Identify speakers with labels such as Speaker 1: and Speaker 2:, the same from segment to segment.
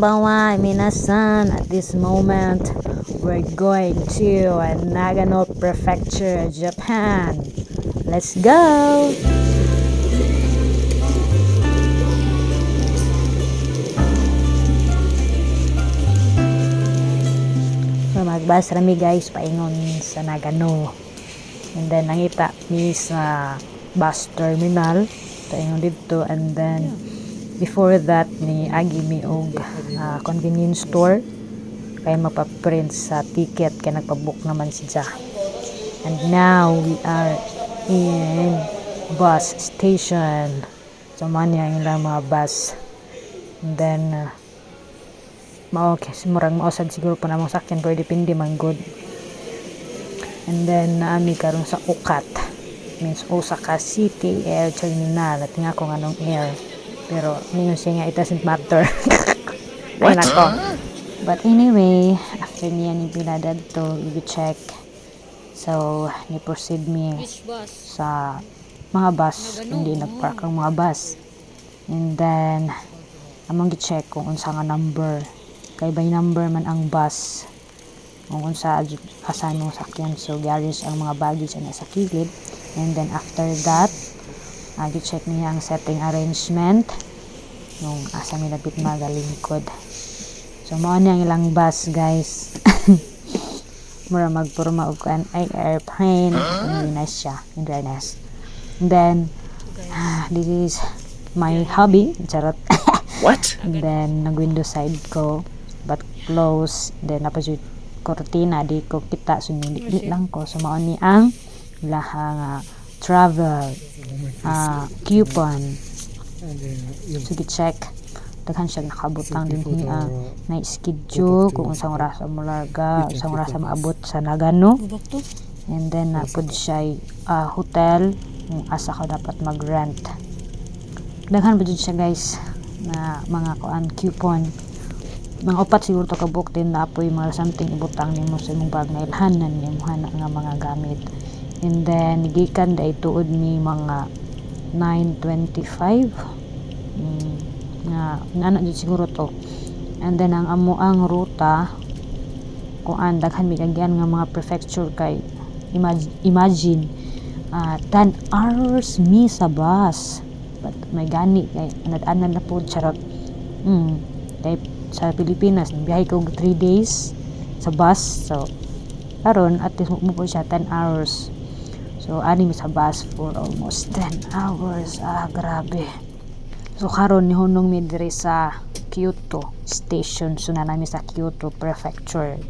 Speaker 1: Konbanwa, minasan. At this moment, we're going to Nagano Prefecture, Japan. Let's go! So, magbas rami guys, paingon sa Nagano. And then, nangita mi sa bus terminal. Paingon dito. And then, before that, ni agi mi og convenience store. Kaya mapaprint sa ticket. Kaya nagpabook naman siya. And now, we are in bus station. So, man yung lang mga bus. And then, murang mausad siguro pa namang sakyan pero depende man good. And then naami karon sa Ukat, means Osaka City Air Terminal. At nga kung anong air, pero ningon siya nga it doesn't matter. Ay nako. But anyway, after niya ni pinadad to i-check, so ni proceed mi sa mga bus. Hindi nagpark ang mga bus. And then among gi-check kung unsa nga number, kay by number man ang bus kung unsa asan mong sakyan. So garage ang mga baggage na sa kilid. And then after that, gi-check niya ang setting arrangement nung asa mi lapit magalingkod. So mao ni ang ilang bus guys. Mura magporma og kan ay airplane ni na siya in fairness. And then this is my hobby, charot.
Speaker 2: What?
Speaker 1: And then nag-window side ko but close. Then napasud kortina di ko kita, so nili lang ko. So mao ni ang lahang travel coupon. So gi-check daghan siya nakabutang din niya na schedule kung unsang oras mo larga, unsang oras maabot sa Nagano. And then napud siya hotel kung asa ka dapat mag-rent. Daghan budget siya guys na mga coupon. Mga upat siguro to ka-book din na apoy mga something ibutang nimo sa imong bag na ilhanan nimo hana nga mga gamit. And then gikan dai tuod ni mga 9:25 na jud siguro to. And then ang amo ang ruta kuan daghan mi kagyan nga mga prefecture kay imagine 10 hours mi sa bus. But may gani kay anad-anad na po charot. Kay sa Pilipinas biyahe ko 3 days sa bus. So karon at least mo po siya 10 hours. So ani mi sa bus for almost 10 hours. Grabe. So karon ni hunong mi diri sa Kyoto station. So na nami sa Kyoto Prefecture.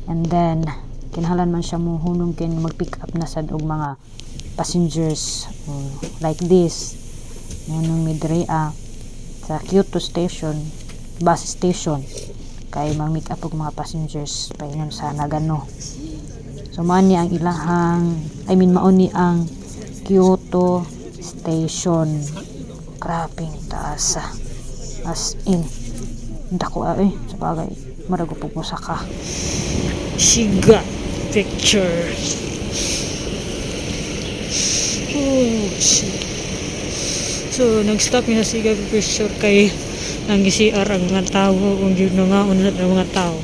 Speaker 1: And then kinahanglan man siya mo hunong kay mag-pick up na sad og mga passengers like this. Hunong mi diri sa Kyoto station, bus station, kay mag-meet up og mga passengers paingon sa Nagano. So mao ni ang ilahang mao ni ang Kyoto station. Grabing taas as in dako sa bagay marago pug Osaka Shiga picture. So nag-stop mi sa Shiga picture kay nang CR ang mga tao kung yun nga unat ang mga tao.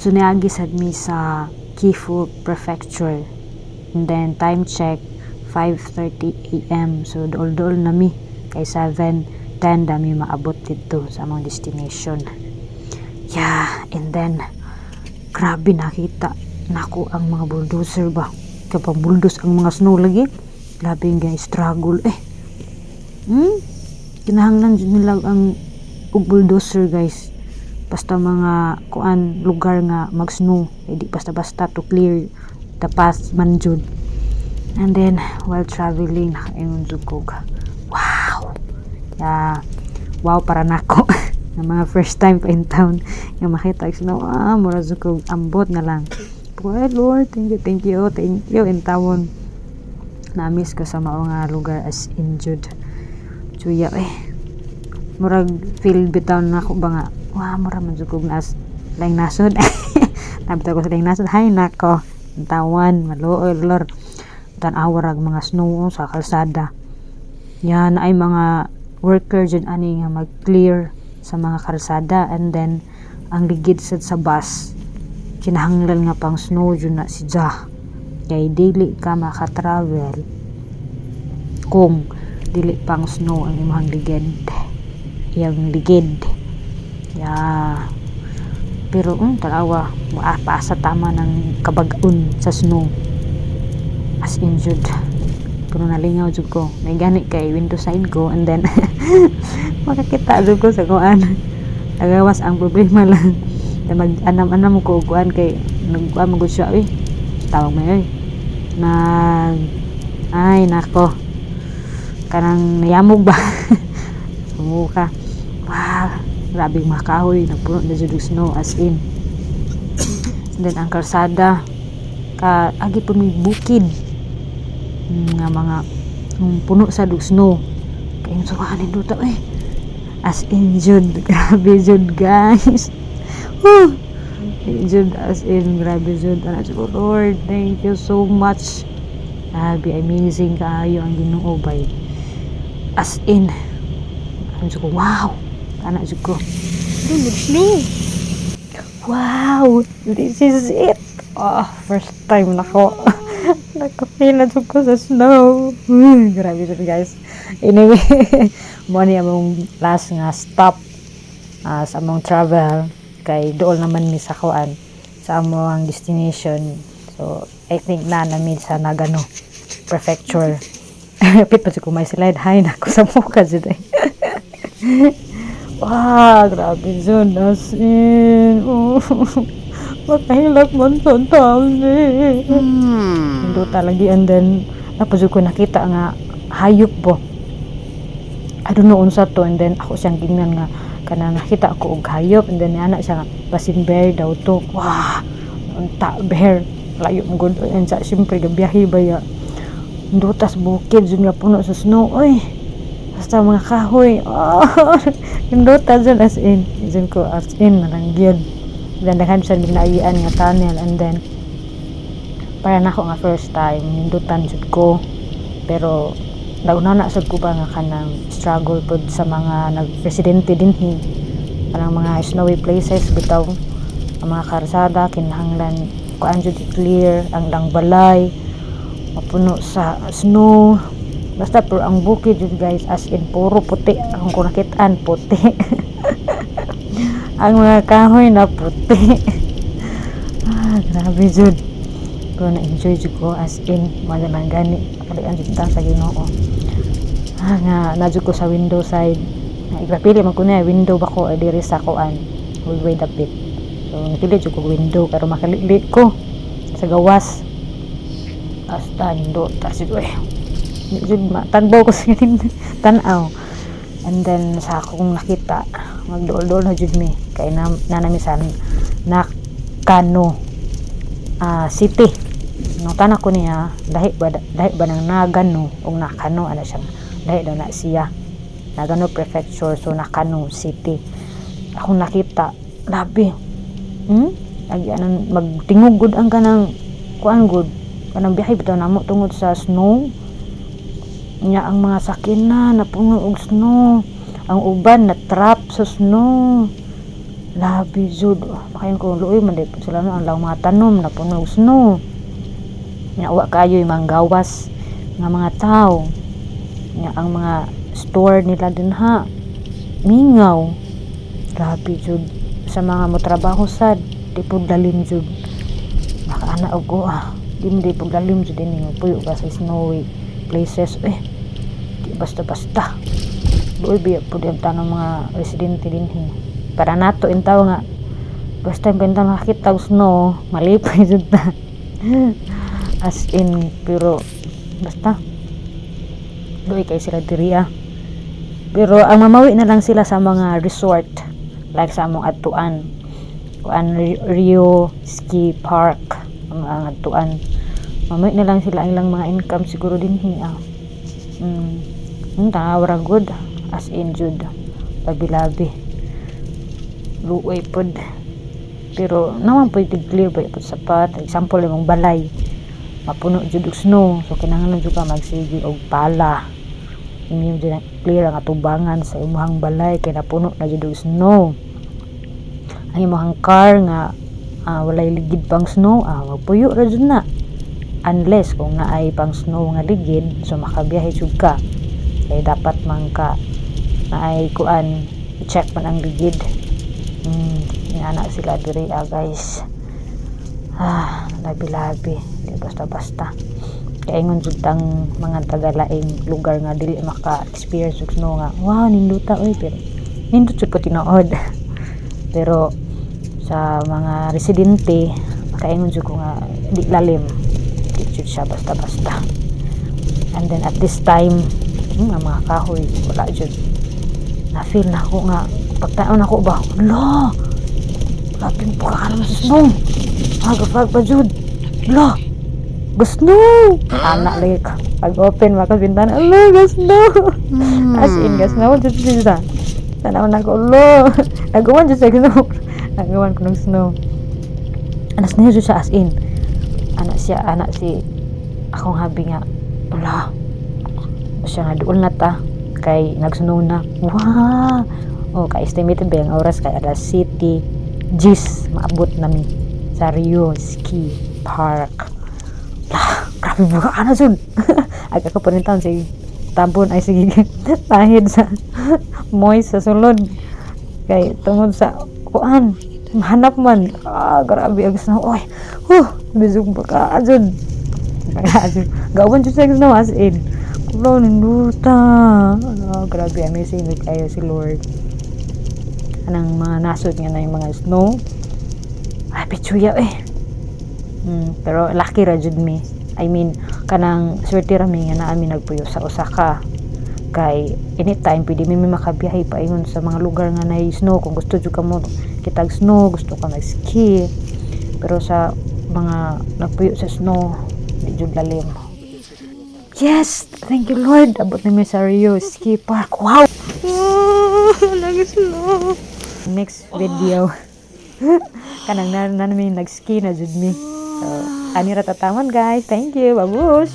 Speaker 1: So niagi sad mi sa Gifu Prefecture. And then time check 5:30 AM. So dool na mi kay 7:10 dami maabot dito sa among destination. Yeah, and then grabe nakita nako ang mga bulldozer ba. Kapag bulldoze ang mga snow lagi, grabe nga struggle kinahanglan nila ang bulldozer guys. Basta mga kuan lugar nga mag snow, di basta-basta to clear the path man jud. And then while traveling nakaingon jud ko, wow para nako na mga first time pa in town nga makita snow. Mura jud ko ambot na lang. Well, Lord, thank you in tawon. Na-miss ko sa mao nga lugar as injured. Chuya murag feel bitaw na ako ba nga mura man jud ko laing nasod. Nabitaw ko sa laing nasod. Hay nako tawan maluoy Lord. Tan-awa rag mga snow sa kalsada. Yan ay mga worker dyan ani nga mag-clear sa mga kalsada, and then ang ligid sad sa bus kinahanglan nga pang snow jud na siya, kay dili ka maka-travel kung dili pang snow ang imong ligid. Pero tanawa paasa tama ng kabag-on sa snow, as in jud. Pero nalingaw jud ko, may gani kay window side ko, and then makakita jud ko sa kuan. Agawas ang problema lang na mag-anam-anam ko kuan, kay nagkuan magud siya tawag mo ay nako, kanang nayamog ba sa mukha. Wow, grabe mga kahoy, napuno na jud og snow, as in. And then ang kalsada agi po may bukid nga mga puno sa snow, kay sukanin dito as in jud, grabe jud guys. Jud, as in grabe jud. Lord, thank you so much. Grabe, amazing kaayo ang Ginoo bay, as in. Wow, kana jud ko snow. Wow, this is it. First time nako nakapil na jud ko sa snow. Grabe jud guys. Anyway, mo ni among last nga stop sa among travel, kay dool naman mi sa kuan sa among destination. So I think namin sa Nagano Prefecture. Pit pa ko may slide high na ko sa mukha jud. Wow, grabe jud, as in. Makahilak man sa taon Hindi talaga. And then tapos ko nakita nga hayop po, I don't know unsa to, and then ako siyang tingnan nga kana nakita ako og hayop, and then ana siya nga basin bear daw to. Wow, unta bear layo mo gud, and sa syempre gabiyahe baya ndutas bukid jud nga puno sa snow. Basta mga kahoy, ndutas jud, as in nalanggyan. Dandahan sa binaian nga tunnel, and then para nako nga first time nindutan jud ko. Pero nauna na sad ko ba nga kanang struggle pod sa mga nagpresidente dinhi, kanang mga snowy places bitaw. Ang mga karsada kinahanglan kuan jud clear, ang balay mapuno sa snow. Basta pero ang bukid jud guys, as in puro puti ang ko nakitaan, puti. Ang mga kahoy na puti. Grabe jud. Pero na-enjoy jud ko, as in malaman gani kalian jud ta sa Ginoo. Nga najud ko sa window side. Ipapili man ko na window ba ko diri sa kuan, all way dapit. So napili jud ko window pero makalili ko sa gawas. Hasta ndo ta jud jud matagbaw ko sa tan-aw. And then sa akong nakita, magdool-dool na jud mi kay nanamisan Nakano city. Nung tanak ko niya, dahi ba ng Nagano o Nakano, ano siya, dahi daw na siya Nagano Prefecture, so Nakano City. Akong nakita, labi magtingog gud ang kanang kuan gud, kanang biyahe bitaw namo tungod sa snow nya. Ang mga sakina napuno og snow, ang uban na trap sa snow. Labi jud, makain ko luoy man day sila no, ang law mga tanom napuno og snow. Nya wa kayo yung mga gawas nga mga tao, nya ang mga store nila din mingaw. Labi jud sa mga motrabaho sad, di pud lalim jud. Makaana og di pud lalim jud dinhi puyo ka sa snowy places. Di basta-basta doy biya pud ang tanang mga residente dinhi. Para nato intaw nga basta benta nakita og snow, malipay jud ta. As in, pero basta doy kay sila diriya. Pero ang mamawi na lang sila sa mga resort, like sa among atuan Rio Ski Park, ang atuan. Mamawi na lang sila, ang ilang mga income siguro dinhi. Tawara good, as in jud labi-labi luoy pod. Pero naman po clear ba po sapat. Example yung balay mapuno jud og snow, so kinahanglan jud ka magsigi og pala Imim dyan clear ang atubangan sa imuhang balay kay napuno na jud og snow. Ang imuhang car nga walay ligid pang snow, magpuyo ra jud na. Unless kung naay pang snow nga ligid, so makabiyahe jud ka. Kay dapat man ka naay kuan i-check man ang ligid. Ana sila diri guys. Labi-labi, di basta-basta. Kaya ingon jud tang mga taga-laing lugar nga dili maka-experience og snow nga, wow, ninduta oy, pero nindot jud ko tinuod. Pero sa mga residente, makaingon jud ko nga di lalim, di jud siya basta-basta. And then at this time, ang mga kahoy wala jud. Na-feel na ko nga pagtaon ako ba, la, lapin po ka naman sa snow, agafag pa jud, la, gasno, anak lagi ka, pag open maka bintana, ala, gasno, as in, gasno, jud siya, tanawan ako, la, nagawan jud sa snow, nagawan ko ng snow, anas niya jud siya as in, anak si, akong habi nga, ala, siya nga doon na ta, kay nag-snow na, wow, ka-estimated ba yung oras kay alas City, Gis, maabot namin sa Rio Ski Park. Grabe buka ka na jud. Aga ko panintan si tabon ay sige tahid sa moist sa sulod. Kay tungod sa kuan, hanap man. Grabe ang snow. Oy, bisog buka ka jud. Gawan jud sa snow as in. Kulo ninduta. Grabe amazing kayo si Lord. Anang mga nasod nga na yung mga snow, ay pitsuya pero lucky ra jud mi, I mean kanang swerte ra mi nga naa mi nagpuyo sa Osaka, kay anytime pwede mi makabiyahe paingon sa mga lugar nga nay snow kung gusto jud ka mo kitag snow, gusto ka mag ski. Pero sa mga nagpuyo sa snow di jud lalim. Yes, thank you Lord, abot na mi sa Rio Ski Park. Wow, lagi snow. Next video kanang namin nag-ski na jud mi. So ani ra tatamon guys, thank you, babush.